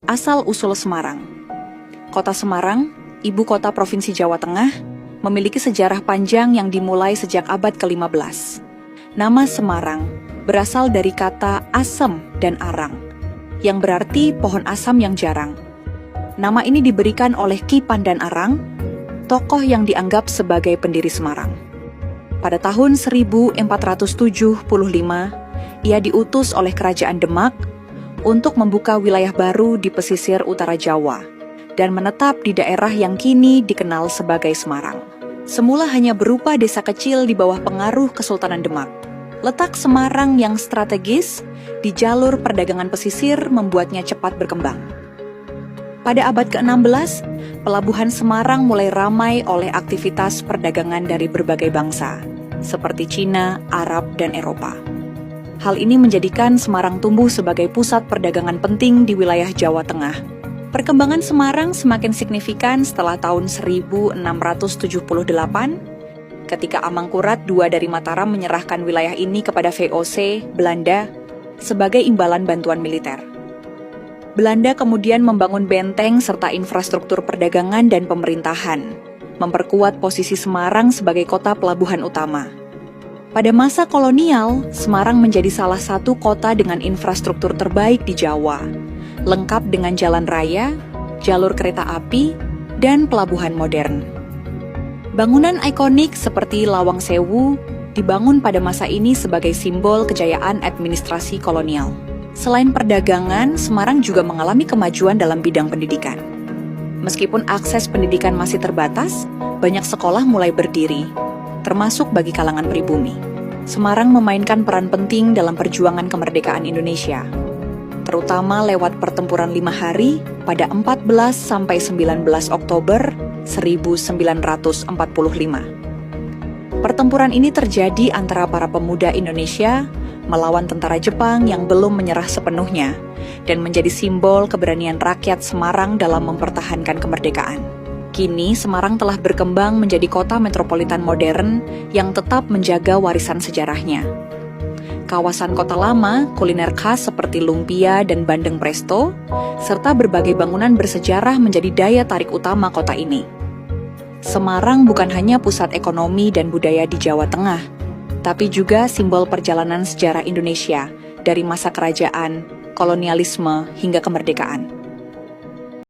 Asal-usul Semarang. Kota Semarang, ibu kota Provinsi Jawa Tengah, memiliki sejarah panjang yang dimulai sejak abad ke-15. Nama Semarang berasal dari kata asem dan arang, yang berarti pohon asam yang jarang. Nama ini diberikan oleh Ki Pandan-Arang, tokoh yang dianggap sebagai pendiri Semarang. Pada tahun 1475, ia diutus oleh Kerajaan Demak untuk membuka wilayah baru di pesisir utara Jawa dan menetap di daerah yang kini dikenal sebagai Semarang. Semula hanya berupa desa kecil di bawah pengaruh Kesultanan Demak. Letak Semarang yang strategis di jalur perdagangan pesisir membuatnya cepat berkembang. Pada abad ke-16, pelabuhan Semarang mulai ramai oleh aktivitas perdagangan dari berbagai bangsa, seperti Cina, Arab, dan Eropa. Hal ini menjadikan Semarang tumbuh sebagai pusat perdagangan penting di wilayah Jawa Tengah. Perkembangan Semarang semakin signifikan setelah tahun 1678, ketika Amangkurat II dari Mataram menyerahkan wilayah ini kepada VOC, Belanda, sebagai imbalan bantuan militer. Belanda kemudian membangun benteng serta infrastruktur perdagangan dan pemerintahan, memperkuat posisi Semarang sebagai kota pelabuhan utama. Pada masa kolonial, Semarang menjadi salah satu kota dengan infrastruktur terbaik di Jawa, lengkap dengan jalan raya, jalur kereta api, dan pelabuhan modern. Bangunan ikonik seperti Lawang Sewu dibangun pada masa ini sebagai simbol kejayaan administrasi kolonial. Selain perdagangan, Semarang juga mengalami kemajuan dalam bidang pendidikan. Meskipun akses pendidikan masih terbatas, banyak sekolah mulai berdiri, termasuk bagi kalangan pribumi. Semarang memainkan peran penting dalam perjuangan kemerdekaan Indonesia, terutama lewat pertempuran 5 hari pada 14–19 Oktober 1945. Pertempuran ini terjadi antara para pemuda Indonesia melawan tentara Jepang yang belum menyerah sepenuhnya dan menjadi simbol keberanian rakyat Semarang dalam mempertahankan kemerdekaan. Kini, Semarang telah berkembang menjadi kota metropolitan modern yang tetap menjaga warisan sejarahnya. Kawasan kota lama, kuliner khas seperti lumpia dan bandeng presto, serta berbagai bangunan bersejarah menjadi daya tarik utama kota ini. Semarang bukan hanya pusat ekonomi dan budaya di Jawa Tengah, tapi juga simbol perjalanan sejarah Indonesia dari masa kerajaan, kolonialisme, hingga kemerdekaan.